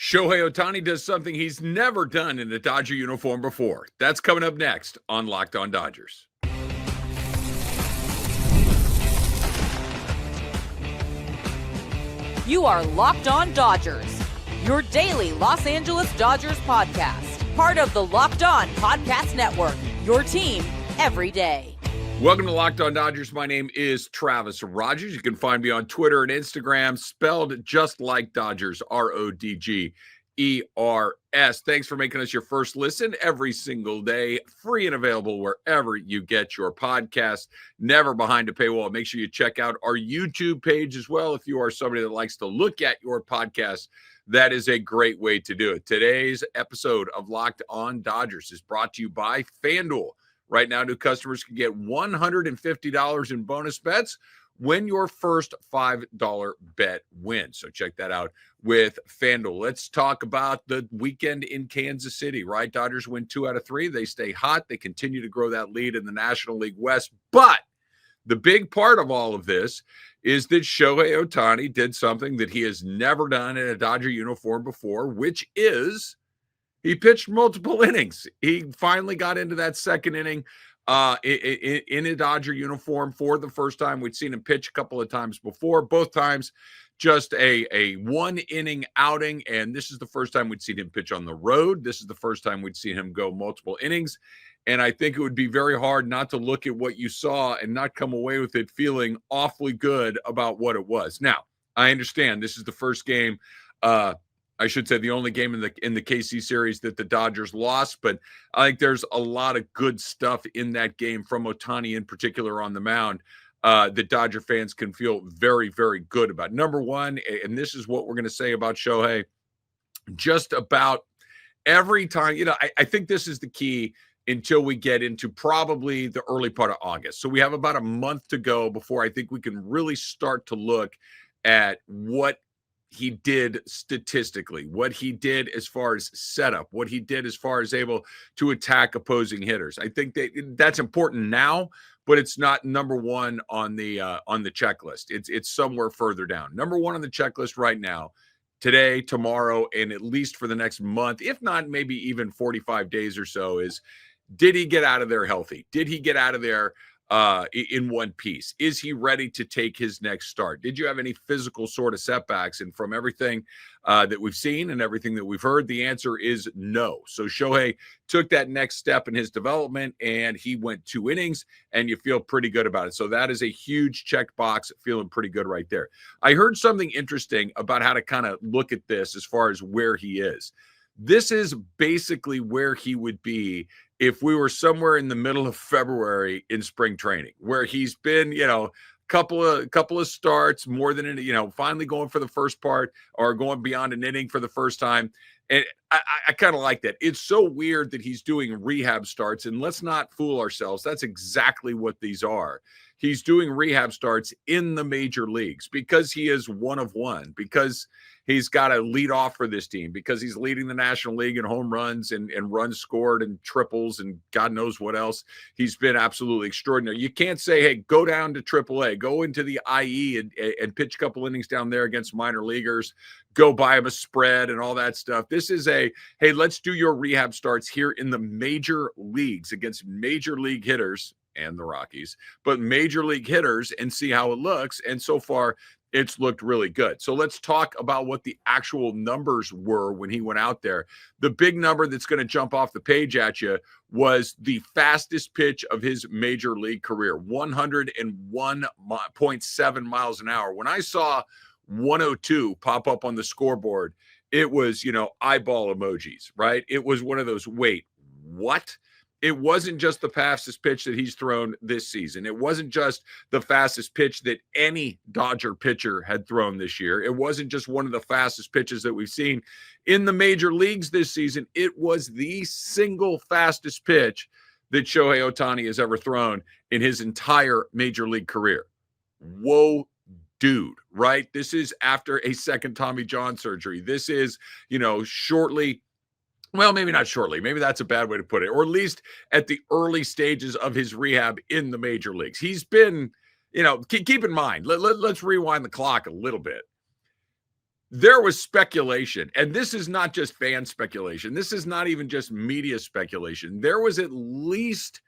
Shohei Ohtani does something he's never done in a Dodger uniform before. That's coming up next on Locked On Dodgers. You are Locked On Dodgers, your daily Los Angeles Dodgers podcast. Part of the Locked On Podcast Network, your team every day. Welcome to Locked On Dodgers. My name is Travis Rogers. You can find me on Twitter and Instagram, spelled just like Dodgers, RODGERS. Thanks for making us your first listen every single day, free and available wherever you get your podcast, never behind a paywall. Make sure you check out our YouTube page as well. If you are somebody that likes to look at your podcast, that is a great way to do it. Today's episode of Locked On Dodgers is brought to you by FanDuel. Right now, new customers can get $150 in bonus bets when your first $5 bet wins. So check that out with FanDuel. Let's talk about the weekend in Kansas City, right? Dodgers win 2 out of 3. They stay hot. They continue to grow that lead in the National League West. But the big part of all of this is that Shohei Ohtani did something that he has never done in a Dodger uniform before, which is he pitched multiple innings. He finally got into that second inning in a Dodger uniform for the first time. We'd seen him pitch a couple of times before, both times just a one-inning outing, and this is the first time we'd seen him pitch on the road. This is the first time we'd seen him go multiple innings, and I think it would be very hard not to look at what you saw and not come away with it feeling awfully good about what it was. Now, I understand this is the first game I should say the only game in the KC series that the Dodgers lost, but I think there's a lot of good stuff in that game from Ohtani in particular on the mound that Dodger fans can feel very, very good about. Number one, and this is what we're going to say about Shohei, just about every time, I think this is the key until we get into probably the early part of August. So we have about a month to go before I think we can really start to look at what he did statistically, what he did as far as setup, what he did as far as able to attack opposing hitters. I think that's important now, but it's not number one on the checklist. It's somewhere further down. Number one on the checklist right now, today, tomorrow, and at least for the next month, if not maybe even 45 days or so, is did he get out of there healthy? Did he get out of there in one piece? Is he ready to take his next start? Did you have any physical sort of setbacks? And from everything that we've seen and everything that we've heard, the answer is no. So Shohei took that next step in his development, and he went 2 innings, and you feel pretty good about it. So that is a huge check box, feeling pretty good right there. I heard something interesting about how to kind of look at this as far as where he is. This is basically where he would be if we were somewhere in the middle of February in spring training, where he's been, couple of starts, more than, finally going for the first part or going beyond an inning for the first time. And I kind of like that. It's so weird that he's doing rehab starts, and let's not fool ourselves. That's exactly what these are. He's doing rehab starts in the major leagues because he is one of one, because he's got to lead off for this team, because he's leading the National League in home runs and runs scored and triples and God knows what else. He's been absolutely extraordinary. You can't say, hey, go down to AAA, go into the IE and pitch a couple innings down there against minor leaguers, go buy him a spread and all that stuff. This is hey, let's do your rehab starts here in the major leagues against major league hitters and the Rockies, but major league hitters, and see how it looks. And so far, it's looked really good. So let's talk about what the actual numbers were when he went out there. The big number that's going to jump off the page at you was the fastest pitch of his major league career, 101.7 miles an hour. When I saw 102 pop up on the scoreboard, it was, eyeball emojis, right? It was one of those, wait, what? It wasn't just the fastest pitch that he's thrown this season. It wasn't just the fastest pitch that any Dodger pitcher had thrown this year. It wasn't just one of the fastest pitches that we've seen in the major leagues this season. It was the single fastest pitch that Shohei Ohtani has ever thrown in his entire major league career. Whoa, dude, right? This is after a second Tommy John surgery. This is, shortly. Well, maybe not shortly. Maybe that's a bad way to put it. Or at least at the early stages of his rehab in the major leagues. He's been, keep in mind, let's rewind the clock a little bit. there was speculation, and this is not just fan speculation. This is not even just media speculation. There was at least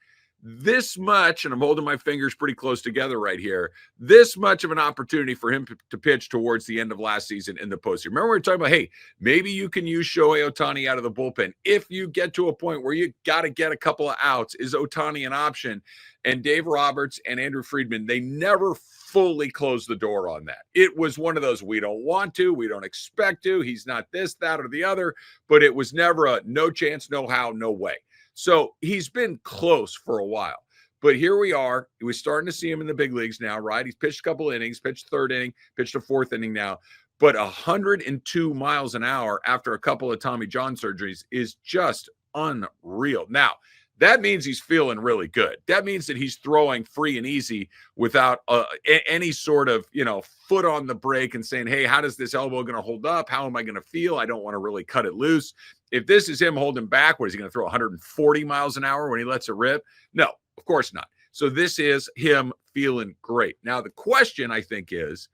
this much, and I'm holding my fingers pretty close together right here, this much of an opportunity for him to pitch towards the end of last season in the postseason. Remember, we were talking about, hey, maybe you can use Shohei Ohtani out of the bullpen. If you get to a point where you got to get a couple of outs, is Ohtani an option? And Dave Roberts and Andrew Friedman, they never fully closed the door on that. It was one of those, we don't want to, we don't expect to, he's not this, that, or the other, but it was never a no chance, no how, no way. So he's been close for a while. But here we are. We're starting to see him in the big leagues now, right? He's pitched a couple innings, pitched third inning, pitched a fourth inning now. But 102 miles an hour after a couple of Tommy John surgeries is just unreal. Now, that means he's feeling really good. That means that he's throwing free and easy without any sort of, foot on the brake and saying, hey, how does this elbow going to hold up? How am I going to feel? I don't want to really cut it loose. If this is him holding back, what is he going to throw 140 miles an hour when he lets it rip? No, of course not. So this is him feeling great. Now, the question, I think, is,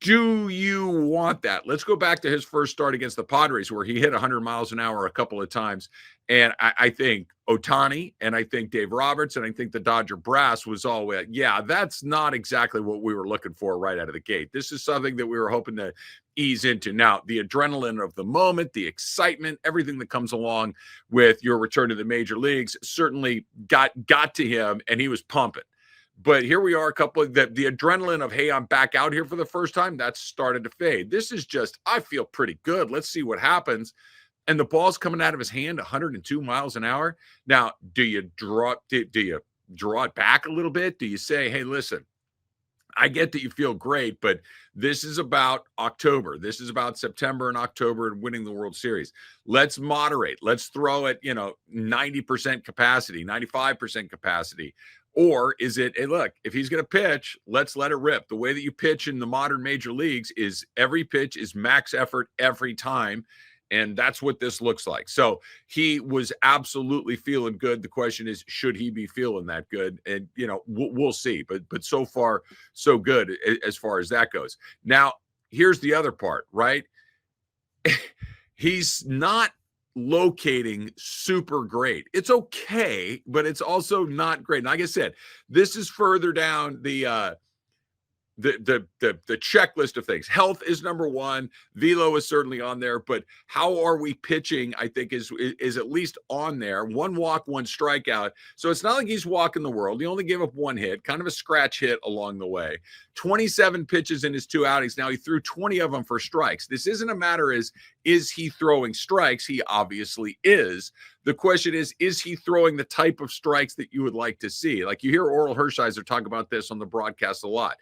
do you want that? Let's go back to his first start against the Padres where he hit 100 miles an hour a couple of times. And I think Ohtani and I think Dave Roberts and I think the Dodger brass was all, yeah, that's not exactly what we were looking for right out of the gate. This is something that we were hoping to ease into. Now, the adrenaline of the moment, the excitement, everything that comes along with your return to the major leagues certainly got to him, and he was pumping. But here we are, a couple of the adrenaline of, hey, I'm back out here for the first time, that's started to fade. This is just, I feel pretty good. Let's see what happens. And the ball's coming out of his hand 102 miles an hour. Now, do you draw it back a little bit? Do you say, hey, listen, I get that you feel great, but this is about October. This is about September and October and winning the World Series. Let's moderate. Let's throw it, 90% capacity, 95% capacity. Or is it, hey, look, if he's going to pitch, let's let it rip. The way that you pitch in the modern major leagues is every pitch is max effort every time. And that's what this looks like. So he was absolutely feeling good. The question is, should he be feeling that good? And, we'll see. But so far, so good as far as that goes. Now, here's the other part, right? He's not locating super great. It's okay, but it's also not great. And like I said, this is further down the checklist of things. Health is number one. Velo is certainly on there, but how are we pitching, I think is at least on there. One walk, one strikeout. So it's not like he's walking the world. He only gave up one hit, kind of a scratch hit along the way. 27 pitches in his 2 outings. Now he threw 20 of them for strikes. This isn't a matter is he throwing strikes? He obviously is. The question is he throwing the type of strikes that you would like to see? Like you hear Oral Hershiser talk about this on the broadcast a lot.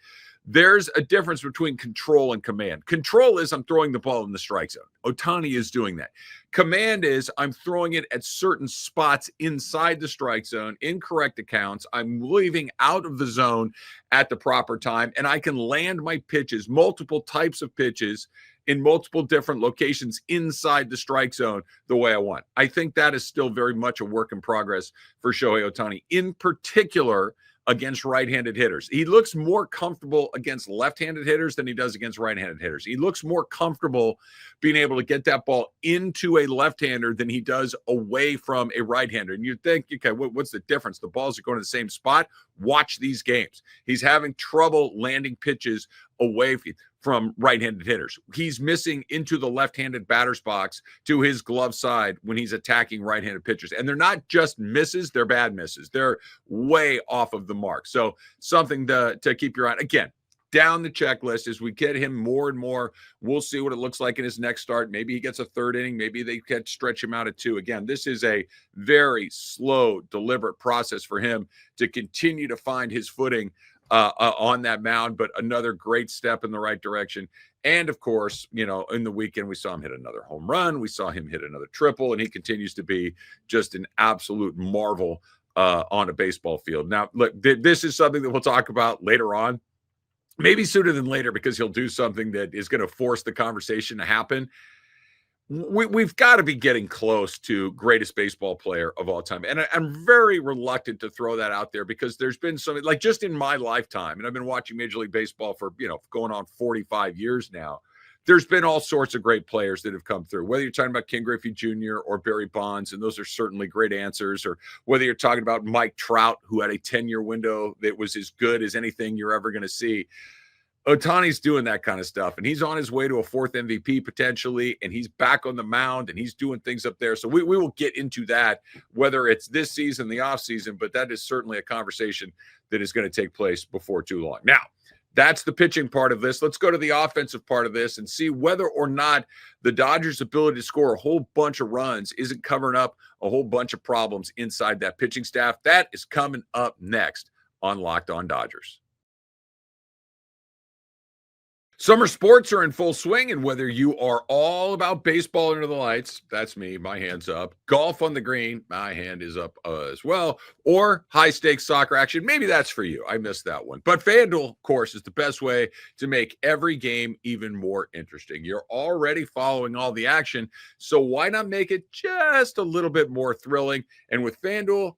There's a difference between control and command. Control is I'm throwing the ball in the strike zone. Ohtani is doing that. Command is I'm throwing it at certain spots inside the strike zone, in correct accounts. I'm leaving out of the zone at the proper time, and I can land my pitches, multiple types of pitches, in multiple different locations inside the strike zone the way I want. I think that is still very much a work in progress for Shohei Ohtani, in particular against right-handed hitters. He looks more comfortable against left-handed hitters than he does against right-handed hitters. He looks more comfortable being able to get that ball into a left-hander than he does away from a right-hander. And you'd think, okay, what's the difference? The balls are going to the same spot. Watch these games. He's having trouble landing pitches away from right-handed hitters. He's missing into the left-handed batter's box to his glove side when he's attacking right-handed pitchers. And they're not just misses, they're bad misses. They're way off of the mark. So something to keep your eye on. Again, down the checklist as we get him more and more. We'll see what it looks like in his next start. Maybe he gets a third inning. Maybe they can stretch him out at 2. Again, this is a very slow, deliberate process for him to continue to find his footing on that mound, but another great step in the right direction. And of course, in the weekend, we saw him hit another home run. We saw him hit another triple, and he continues to be just an absolute marvel on a baseball field. Now, look, this is something that we'll talk about later on, maybe sooner than later, because he'll do something that is going to force the conversation to happen. We've got to be getting close to greatest baseball player of all time. And I'm very reluctant to throw that out there because there's been some, like just in my lifetime, and I've been watching Major League Baseball for, going on 45 years now. there's been all sorts of great players that have come through, whether you're talking about Ken Griffey Jr. or Barry Bonds, and those are certainly great answers, or whether you're talking about Mike Trout, who had a 10-year window that was as good as anything you're ever going to see. Ohtani's doing that kind of stuff, and he's on his way to a fourth MVP potentially, and he's back on the mound, and he's doing things up there. So we will get into that, whether it's this season, the offseason, but that is certainly a conversation that is going to take place before too long. Now, that's the pitching part of this. Let's go to the offensive part of this and see whether or not the Dodgers' ability to score a whole bunch of runs isn't covering up a whole bunch of problems inside that pitching staff. That is coming up next on Locked On Dodgers. Summer sports are in full swing, and whether you are all about baseball under the lights, that's me, my hand's up, golf on the green, my hand is up as well, or high-stakes soccer action, maybe that's for you. I missed that one. But FanDuel, of course, is the best way to make every game even more interesting. You're already following all the action, so why not make it just a little bit more thrilling? And with FanDuel,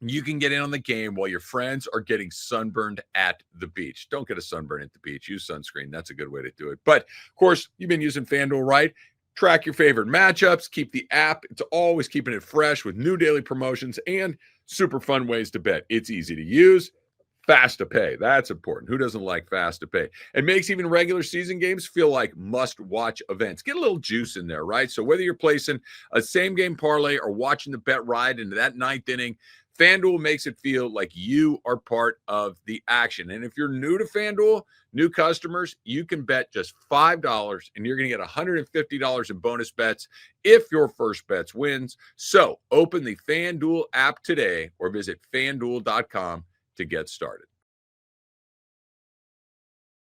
you can get in on the game while your friends are getting sunburned at the beach. Don't get a sunburn at the beach. Use sunscreen. That's a good way to do it. But, of course, you've been using FanDuel, right? Track your favorite matchups. Keep the app. It's always keeping it fresh with new daily promotions and super fun ways to bet. It's easy to use. Fast to pay. That's important. Who doesn't like fast to pay? It makes even regular season games feel like must-watch events. Get a little juice in there, right? So whether you're placing a same-game parlay or watching the bet ride into that ninth inning, FanDuel makes it feel like you are part of the action. And if you're new to FanDuel, new customers, you can bet just $5 and you're going to get $150 in bonus bets if your first bet wins. So open the FanDuel app today or visit FanDuel.com to get started.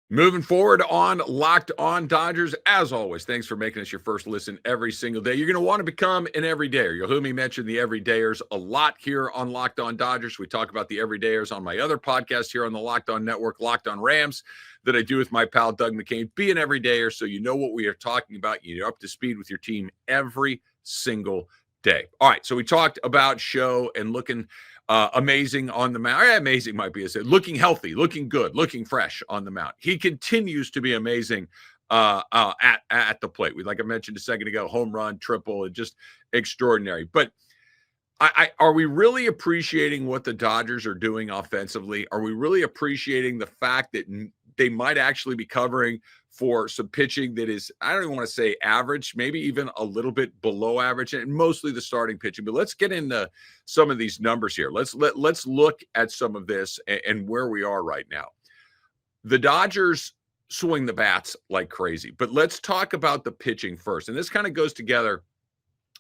Moving forward on Locked On Dodgers, as always, thanks for making us your first listen every single day. You're going to want to become an everydayer. You'll hear me mention the everydayers a lot here on Locked On Dodgers. We talk about the everydayers on my other podcast here on the Locked On Network, Locked On Rams, that I do with my pal Doug McCain. Be an everydayer so you know what we are talking about. You're up to speed with your team every single day. All right, so we talked about Show and looking amazing on the mound. Amazing might be a say. Looking healthy, looking good, looking fresh on the mound. He continues to be amazing at the plate. Like I mentioned a second ago, home run, triple, and just extraordinary. But are we really appreciating what the Dodgers are doing offensively? Are we really appreciating the fact that they might actually be covering for some pitching that is, I don't even want to say average, maybe even a little bit below average, and mostly the starting pitching. But let's get into some of these numbers here. Let's look at some of this and where we are right now. The Dodgers swing the bats like crazy, but let's talk about the pitching first. And this kind of goes together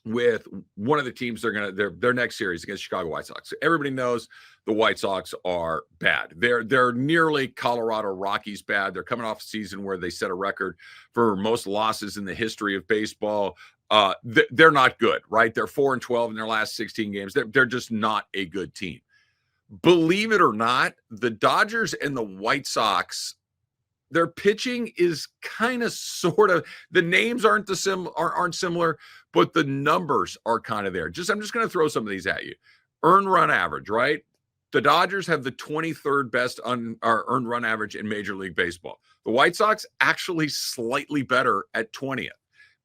with one of the teams their next series against Chicago White Sox. Everybody knows the White Sox are bad. They're nearly Colorado Rockies bad. They're coming off a season where they set a record for most losses in the history of baseball. They're not good, right? They're 4-12 in their last 16 games. They're just not a good team. Believe it or not, the Dodgers and the White Sox, their pitching is kind of sort of, the names aren't similar, but the numbers are kind of there. I'm just going to throw some of these at you. Earned run average, right? The Dodgers have the 23rd best earned run average in Major League Baseball. The White Sox actually slightly better at 20th.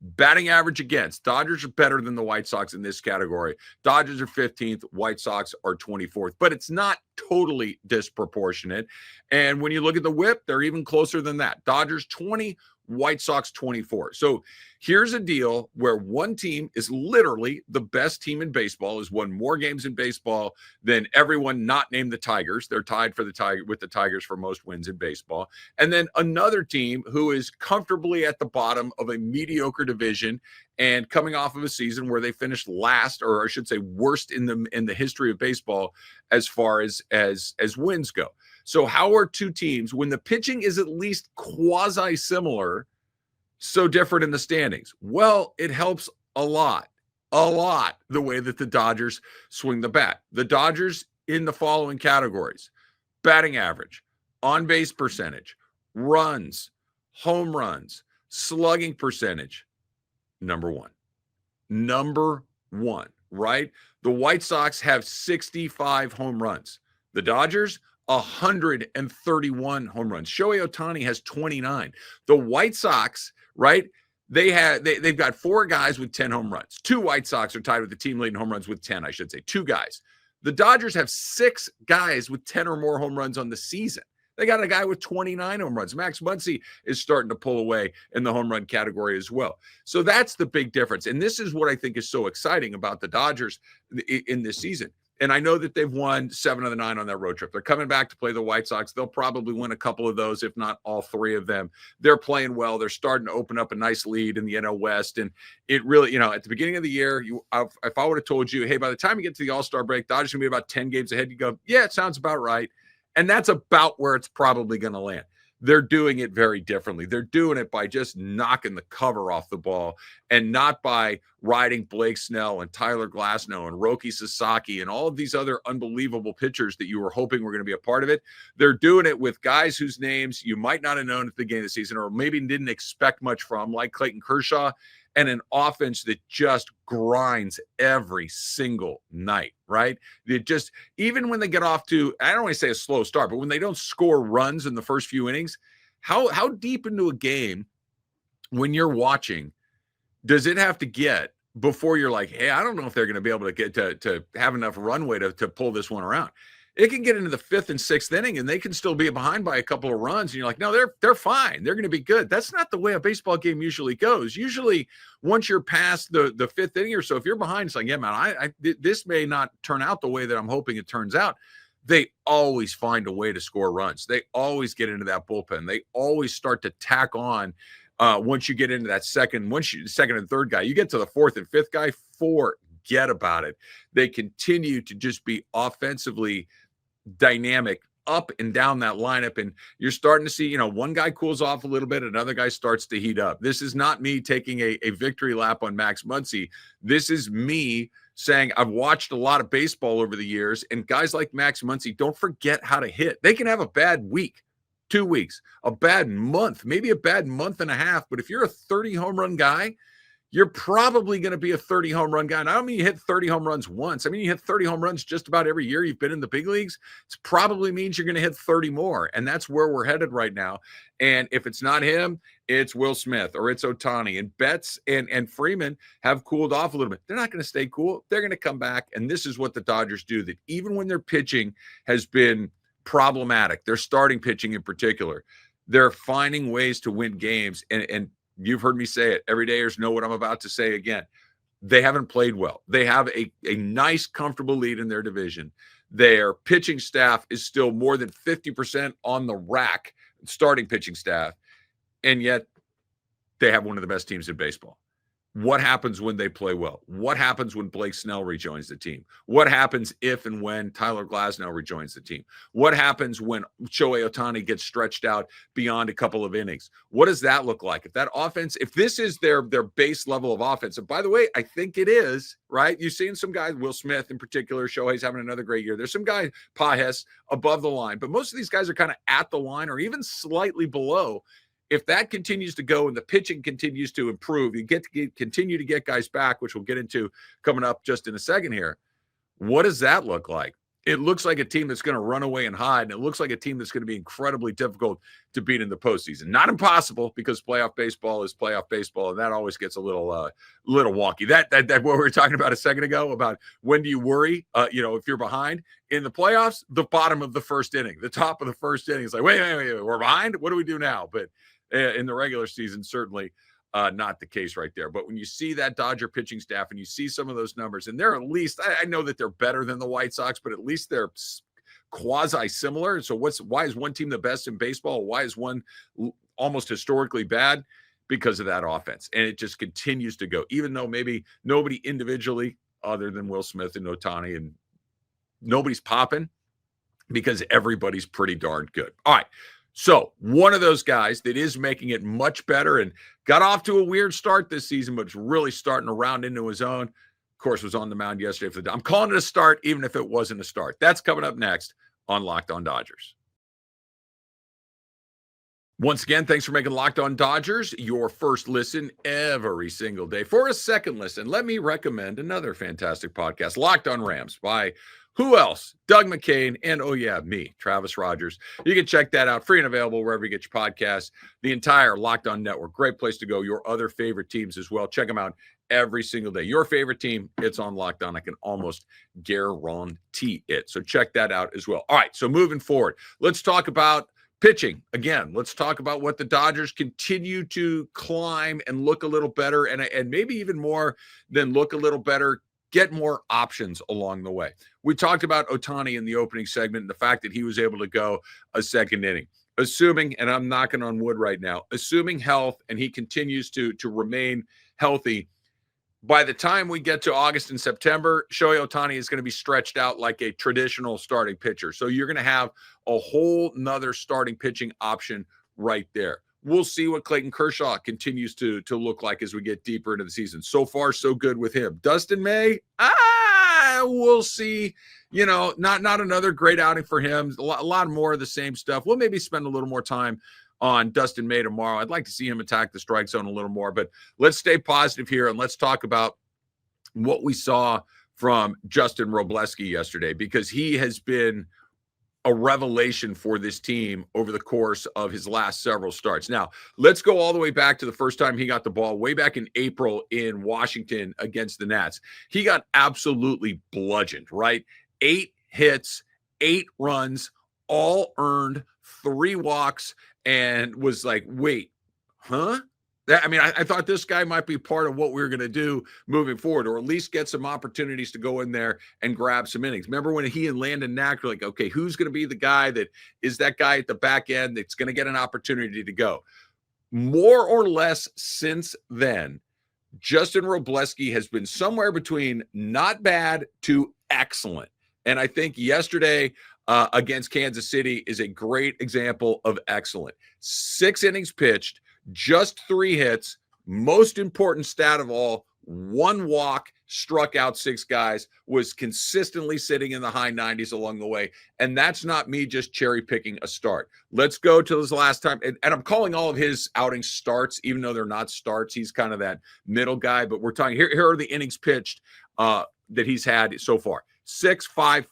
Batting average against, Dodgers are better than the White Sox in this category. Dodgers are 15th, White Sox are 24th, but it's not totally disproportionate. And when you look at the whip, they're even closer than that. Dodgers 20, White Sox 24. So here's a deal where one team is literally the best team in baseball, has won more games in baseball than everyone not named the Tigers. They're tied with the Tigers for most wins in baseball. And then another team who is comfortably at the bottom of a mediocre division and coming off of a season where they finished last, or I should say worst in the history of baseball as far as wins go. So how are two teams, when the pitching is at least quasi-similar, so different in the standings? Well, it helps a lot, the way that the Dodgers swing the bat. The Dodgers in the following categories: batting average, on-base percentage, runs, home runs, slugging percentage, number one, right? The White Sox have 65 home runs. The Dodgers 131 home runs. Shohei Ohtani has 29. The White Sox, right? They've got 4 guys with 10 home runs. 2 White Sox are tied with the team leading home runs with 10, I should say. 2 guys. The Dodgers have 6 guys with 10 or more home runs on the season. They got a guy with 29 home runs. Max Muncy is starting to pull away in the home run category as well. So that's the big difference. And this is what I think is so exciting about the Dodgers in this season. And I know that they've won 7 of the 9 on their road trip. They're coming back to play the White Sox. They'll probably win a couple of those, if not all 3 of them. They're playing well. They're starting to open up a nice lead in the NL West. And it really, at the beginning of the year, if I would have told you, hey, by the time you get to the All-Star break, Dodgers going to be about 10 games ahead, you go, yeah, it sounds about right. And that's about where it's probably going to land. They're doing it very differently. They're doing it by just knocking the cover off the ball and not by riding Blake Snell and Tyler Glasnow and Roki Sasaki and all of these other unbelievable pitchers that you were hoping were going to be a part of it. They're doing it with guys whose names you might not have known at the beginning of the season or maybe didn't expect much from, like Clayton Kershaw, and an offense that just grinds every single night, right? It just, even when they get off to, I don't want to say a slow start, but when they don't score runs in the first few innings, how deep into a game when you're watching does it have to get before you're like, hey, I don't know if they're going to be able to get to have enough runway to pull this one around. It can get into the 5th and 6th inning and they can still be behind by a couple of runs. And you're like, no, they're fine. They're going to be good. That's not the way a baseball game usually goes. Usually once you're past the 5th inning or so, if you're behind, it's like, yeah, man, this may not turn out the way that I'm hoping it turns out. They always find a way to score runs. They always get into that bullpen. They always start to tack on once you get into that second and third guy. You get to the 4th and 5th guy, forget about it. They continue to just be offensively dynamic up and down that lineup, and you're starting to see, one guy cools off a little bit, another guy starts to heat up. This is not me taking a victory lap on Max Muncy. This is me saying I've watched a lot of baseball over the years, and guys like Max Muncy don't forget how to hit. They can have a bad week, 2 weeks, a bad month, maybe a bad month and a half, but if you're a 30 home run guy, you're probably going to be a 30 home run guy. And I don't mean you hit 30 home runs once. I mean, you hit 30 home runs just about every year you've been in the big leagues. It probably means you're going to hit 30 more. And that's where we're headed right now. And if it's not him, it's Will Smith or it's Ohtani. And Betts and Freeman have cooled off a little bit. They're not going to stay cool. They're going to come back. And this is what the Dodgers do, that even when their pitching has been problematic, their starting pitching in particular, they're finding ways to win games. And you've heard me say it. Everydayers know what I'm about to say again. They haven't played well. They have a nice, comfortable lead in their division. Their pitching staff is still more than 50% on the rack, starting pitching staff, and yet they have one of the best teams in baseball. What happens when they play well? What happens when Blake Snell rejoins the team? What happens if and when Tyler Glasnow rejoins the team? What happens when Shohei Ohtani gets stretched out beyond a couple of innings? What does that look like? If that offense, if this is their base level of offense, and by the way, I think it is, right? You've seen some guys, Will Smith in particular, Shohei's having another great year. There's some guys, Pajes, above the line, but most of these guys are kind of at the line or even slightly below. If that continues to go and the pitching continues to improve, you continue to get guys back, which we'll get into coming up just in a second here. What does that look like? It looks like a team that's going to run away and hide, and it looks like a team that's going to be incredibly difficult to beat in the postseason. Not impossible, because playoff baseball is playoff baseball, and that always gets a little wonky. That what we were talking about a second ago about when do you worry? If you're behind in the playoffs, the bottom of the first inning, the top of the first inning is like, wait, we're behind. What do we do now? But in the regular season, certainly not the case right there. But when you see that Dodger pitching staff and you see some of those numbers, and they're at least, I know that they're better than the White Sox, but at least they're quasi-similar. So why is one team the best in baseball? Why is one almost historically bad? Because of that offense. And it just continues to go, even though maybe nobody individually other than Will Smith and Ohtani, and nobody's popping, because everybody's pretty darn good. All right. So one of those guys that is making it much better and got off to a weird start this season, but is really starting to round into his own, of course, was on the mound yesterday for the. I'm calling it a start, even if it wasn't a start. That's coming up next on Locked On Dodgers. Once again, thanks for making Locked On Dodgers your first listen every single day. For a second listen, let me recommend another fantastic podcast, Locked On Rams, by Who else? Doug McCain, and oh yeah, me, Travis Rogers. You can check that out, free and available wherever you get your podcasts. The entire Locked On Network, great place to go. Your other favorite teams as well. Check them out every single day. Your favorite team, it's on Locked On. I can almost guarantee it. So check that out as well. All right, so moving forward, let's talk about pitching. Again, let's talk about what the Dodgers continue to climb and look a little better, and maybe even more than look a little better, get more options along the way. We talked about Ohtani in the opening segment and the fact that he was able to go a second inning. Assuming, and I'm knocking on wood right now, assuming health and he continues to remain healthy, by the time we get to August and September, Shohei Ohtani is going to be stretched out like a traditional starting pitcher. So you're going to have a whole nother starting pitching option right there. We'll see what Clayton Kershaw continues to look like as we get deeper into the season. So far, so good with him. Dustin May, we'll see. You know, not another great outing for him. A lot more of the same stuff. We'll maybe spend a little more time on Dustin May tomorrow. I'd like to see him attack the strike zone a little more, but let's stay positive here and let's talk about what we saw from Justin Robleski yesterday, because he has been a revelation for this team over the course of his last several starts. Now, let's go all the way back to the first time he got the ball, way back in April in Washington against the Nats. He got absolutely bludgeoned, right? 8 hits, 8 runs, all earned, 3 walks, and was like, wait, huh? I thought this guy might be part of what we were going to do moving forward, or at least get some opportunities to go in there and grab some innings. Remember when he and Landon Knack were like, okay, who's going to be the guy that is that guy at the back end that's going to get an opportunity to go? More or less since then, Justin Robleski has been somewhere between not bad to excellent. And I think yesterday against Kansas City is a great example of excellent. 6 innings pitched, just 3 hits, most important stat of all, 1 walk, struck out 6 guys, was consistently sitting in the high 90s along the way. And that's not me just cherry picking a start. Let's go to his last time. And I'm calling all of his outings starts, even though they're not starts. He's kind of that middle guy, but we're talking here are the innings pitched that he's had so far. 6.55,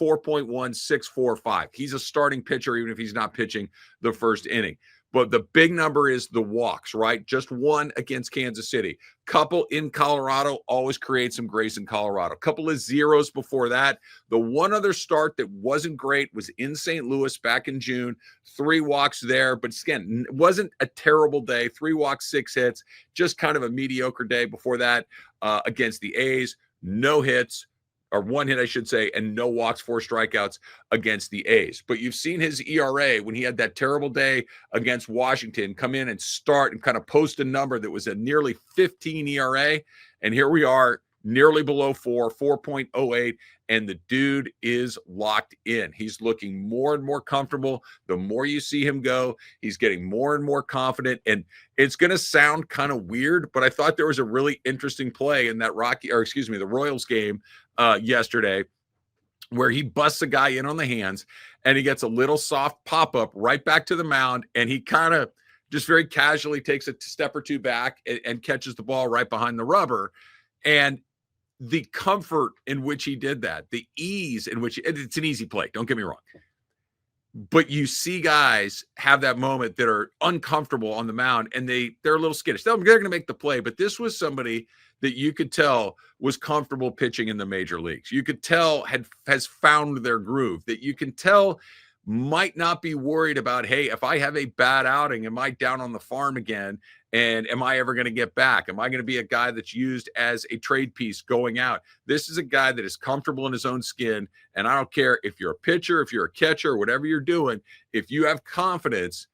4.1, 6.45. He's a starting pitcher, even if he's not pitching the first inning. But the big number is the walks, right? Just 1 against Kansas City. Couple in Colorado, always create some grace in Colorado. Couple of zeros before that. The one other start that wasn't great was in St. Louis back in June. 3 walks there, but again, it wasn't a terrible day. 3 walks, 6 hits, just kind of a mediocre day before that against the A's. No hits. Or 1 hit, I should say, and no walks, 4 strikeouts against the A's. But you've seen his ERA when he had that terrible day against Washington come in and start and kind of post a number that was a nearly 15 ERA. And here we are, nearly below 4, 4.08, and the dude is locked in. He's looking more and more comfortable. The more you see him go, he's getting more and more confident. And it's going to sound kind of weird, but I thought there was a really interesting play in that the Royals game yesterday, where he busts a guy in on the hands and he gets a little soft pop-up right back to the mound, and he kind of just very casually takes a step or 2 back and catches the ball right behind the rubber. And the comfort in which he did that, the ease in which it's an easy play, don't get me wrong. But you see guys have that moment that are uncomfortable on the mound, and they're a little skittish. They're going to make the play, but this was somebody that you could tell was comfortable pitching in the major leagues. You could tell has found their groove, that you can tell might not be worried about, hey, if I have a bad outing, am I down on the farm again? And am I ever going to get back? Am I going to be a guy that's used as a trade piece going out? This is a guy that is comfortable in his own skin. And I don't care if you're a pitcher, if you're a catcher, whatever you're doing, if you have confidence,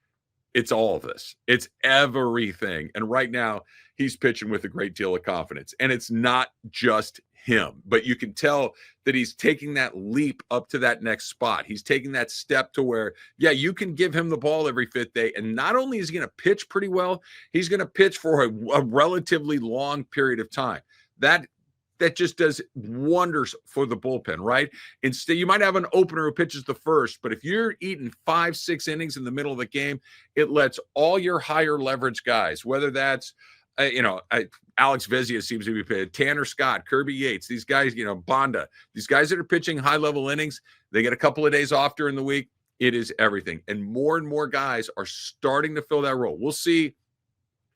it's all of this. It's everything. And right now, he's pitching with a great deal of confidence. And it's not just him, but you can tell that he's taking that leap up to that next spot. He's taking that step to where, yeah, you can give him the ball every 5th day. And not only is he going to pitch pretty well, he's going to pitch for a relatively long period of time. That just does wonders for the bullpen, right? Instead, you might have an opener who pitches the first, but if you're eating 5-6 innings in the middle of the game, it lets all your higher leverage guys, whether that's Alex Vezina seems to be pitching. Tanner Scott, Kirby Yates, these guys, Bonda, these guys that are pitching high-level innings, they get a couple of days off during the week. It is everything. And more guys are starting to fill that role. We'll see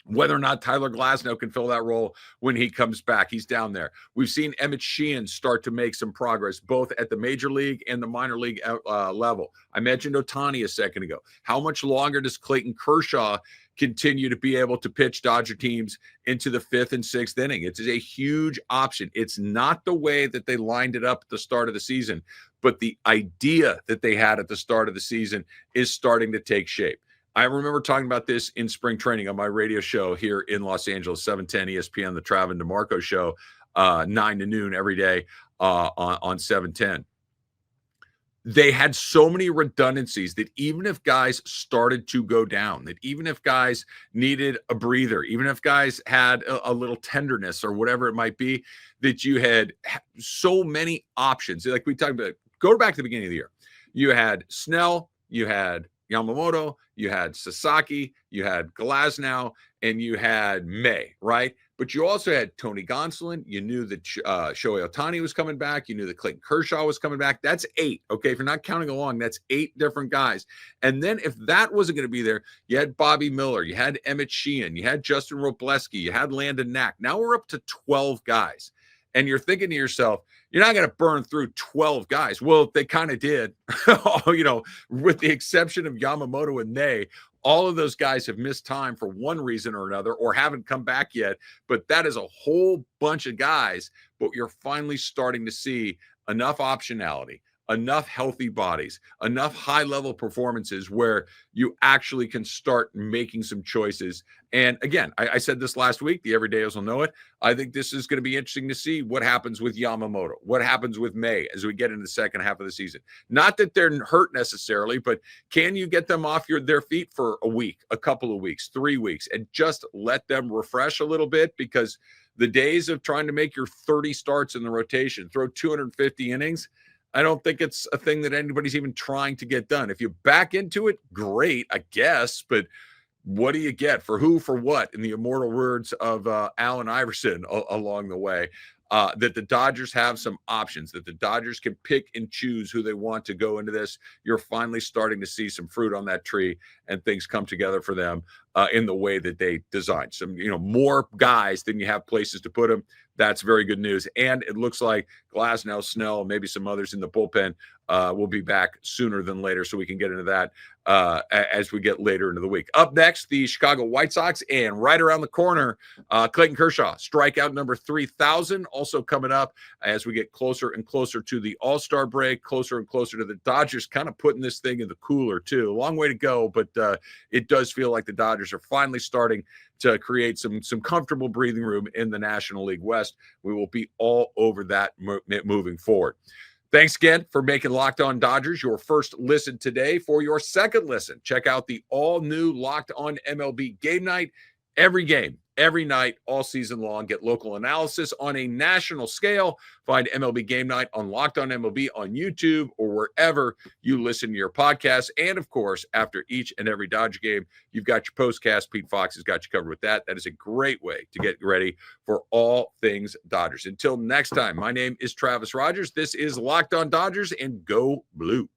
whether or not Tyler Glasnow can fill that role when he comes back. He's down there. We've seen Emmett Sheehan start to make some progress, both at the major league and the minor league level. I mentioned Ohtani a second ago. How much longer does Clayton Kershaw continue to be able to pitch Dodger teams into the 5th and 6th inning? It's a huge option. It's not the way that they lined it up at the start of the season, but the idea that they had at the start of the season is starting to take shape. I remember talking about this in spring training on my radio show here in Los Angeles, 710 ESPN, the Trav and DeMarco show, 9 to noon every day on 710. They had so many redundancies that even if guys started to go down, that even if guys needed a breather, even if guys had a little tenderness or whatever it might be, that you had so many options. Like we talked about, go back to the beginning of the year. You had Snell, you had Yamamoto, you had Sasaki, you had Glasnow, and you had May, right? But you also had Tony Gonsolin. You knew that Shohei Ohtani was coming back. You knew that Clayton Kershaw was coming back. That's 8, okay? If you're not counting along, that's 8 different guys. And then if that wasn't going to be there, you had Bobby Miller, you had Emmett Sheehan, you had Justin Robleski, you had Landon Knack. Now we're up to 12 guys. And you're thinking to yourself, you're not going to burn through 12 guys. Well, they kind of did, with the exception of Yamamoto and May. All of those guys have missed time for one reason or another or haven't come back yet. But that is a whole bunch of guys. But you're finally starting to see enough optionality, enough healthy bodies, enough high-level performances where you actually can start making some choices. And again, I said this last week, the everydayers will know it. I think this is going to be interesting to see what happens with Yamamoto, what happens with May as we get into the second half of the season. Not that they're hurt necessarily, but can you get them off their feet for a week, a couple of weeks, 3 weeks, and just let them refresh a little bit? Because the days of trying to make your 30 starts in the rotation, throw 250 innings, I don't think it's a thing that anybody's even trying to get done. If you back into it, great, I guess. But what do you get for who, for what, in the immortal words of Allen Iverson along the way? That the Dodgers have some options, that the Dodgers can pick and choose who they want to go into this. You're finally starting to see some fruit on that tree and things come together for them in the way that they designed. Some, more guys than you have places to put them. That's very good news. And it looks like Glasnow, Snell, maybe some others in the bullpen will be back sooner than later, so we can get into that as we get later into the week. Up next, the Chicago White Sox, and right around the corner, Clayton Kershaw, strikeout number 3,000, also coming up as we get closer and closer to the All-Star break, closer and closer to the Dodgers kind of putting this thing in the cooler, too. A long way to go, but it does feel like the Dodgers are finally starting to create some comfortable breathing room in the National League West. We will be all over that moving forward. Thanks again for making Locked On Dodgers your first listen today. For your second listen, check out the all-new Locked On MLB Game Night. Every game, every night, all season long. Get local analysis on a national scale. Find MLB Game Night on Locked On MLB on YouTube or wherever you listen to your podcasts. And, of course, after each and every Dodger game, you've got your postcast. Pete Fox has got you covered with that. That is a great way to get ready for all things Dodgers. Until next time, my name is Travis Rogers. This is Locked On Dodgers, and go blue.